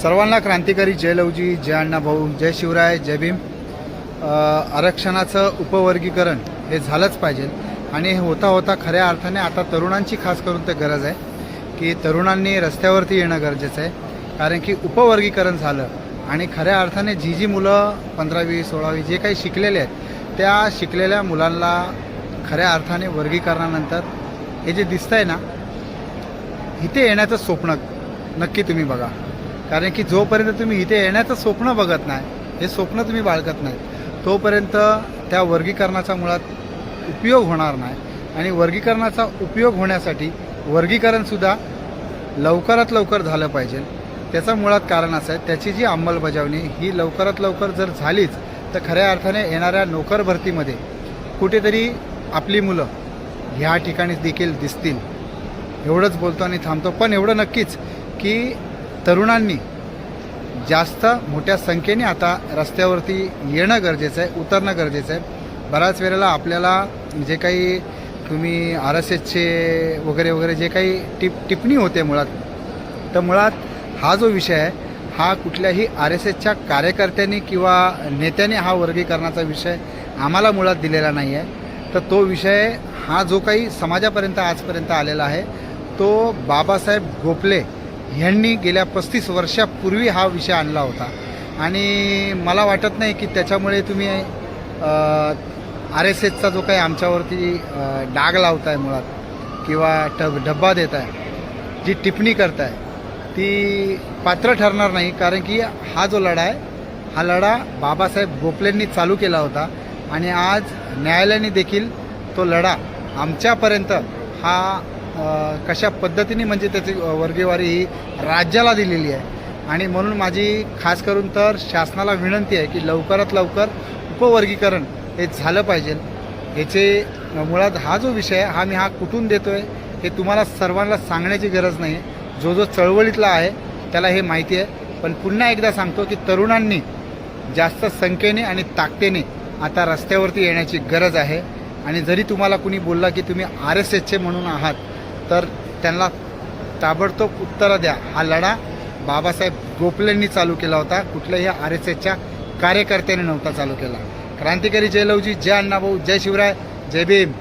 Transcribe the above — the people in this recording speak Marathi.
सर्वांना क्रांतिकारी जय लवजी, जय अण्णाभाऊ, जय शिवराय, जय भीम. आरक्षणाचं उपवर्गीकरण हे झालंच पाहिजे आणि हे होता होता खऱ्या अर्थाने आता तरुणांची खास करून तर गरज आहे की तरुणांनी रस्त्यावरती येणं गरजेचं आहे. कारण की उपवर्गीकरण झालं आणि खऱ्या अर्थाने जी मुलं 15वी 16वी जे काही शिकलेले आहेत त्या शिकलेल्या मुलांना खऱ्या अर्थाने वर्गीकरणानंतर हे जे दिसतं आहे ना, इथे येण्याचं स्वप्न नक्की तुम्ही बघा. कारण की जोपर्यंत तुम्ही इथे येण्याचं स्वप्न बघत नाही, हे स्वप्न तुम्ही बाळगत नाही, तोपर्यंत त्या वर्गीकरणाचा मुळात उपयोग होणार नाही. आणि वर्गीकरणाचा उपयोग होण्यासाठी वर्गीकरणसुद्धा लवकरात लवकर झालं पाहिजे. त्याचं मुळात कारण असं आहे, त्याची जी अंमलबजावणी ही लवकरात लवकर जर झालीच तर खऱ्या अर्थाने येणाऱ्या नोकर भरतीमध्ये कुठेतरी आपली मुलं ह्या ठिकाणी देखील दिसतील. एवढंच बोलतो आणि थांबतो. पण एवढं नक्कीच की तरुणांनी जास्त मोठ्या संख्येने आता रस्त्यावरती येणं गरजेचं आहे, उतरणं गरजेचं आहे. बऱ्याच वेळेला आपल्याला जे काही तुम्ही RSSचे वगैरे वगैरे जे काही टिप्पणी होते मुळात हा जो विषय आहे हा कुठल्याही RSSच्या कार्यकर्त्यांनी किंवा नेत्याने हा वर्गीकरणाचा विषय आम्हाला मुळात दिलेला नाही आहे. तर तो विषय हा जो काही समाजापर्यंत आजपर्यंत आलेला आहे तो बाबासाहेब गोपले यांनी गेल्या 35 वर्षापूर्वी हा विषय आणला होता. आणि मला वाटत नाही की त्याच्यामुळे तुम्ही RSSचा जो काही आमच्यावरती डाग लावताय मुळात किंवा डब्बा देत आहे, जी टिप्पणी करताय ती पात्र ठरणार नाही. कारण की हा जो लढा आहे हा लढा बाबासाहेब गोपलेंनी चालू केला होता आणि आज न्यायालयाने देखील तो लढा आमच्यापर्यंत हा कशा पद्धतीने म्हणजे त्याची वर्गीवारी ही राज्याला दिलेली आहे. आणि म्हणून माझी खास करून तर शासनाला विनंती आहे की लवकरात लवकर उपवर्गीकरण हे झालं पाहिजे. याचे मुळात हा जो विषय आहे मी कुठून देतो आहे हे तुम्हाला सर्वांना सांगण्याची गरज नाही आहे. जो चळवळीतला आहे त्याला हे माहिती आहे. पण पुन्हा एकदा सांगतो की तरुणांनी जास्त संख्येने आणि ताकदीने आता रस्त्यावरती येण्याची गरज आहे. आणि जरी तुम्हाला कुणी बोलला की तुम्ही RSSचे म्हणून आहात तर त्यांना ताबडतोब उत्तरं द्या. हा लढा बाबासाहेब गोपलेंनी चालू केला होता, कुठल्याही RSSच्या कार्यकर्त्याने नव्हता चालू केला. क्रांतिकारी जय लवजी, जय अण्णाभाऊ, जय शिवराय, जय भीम.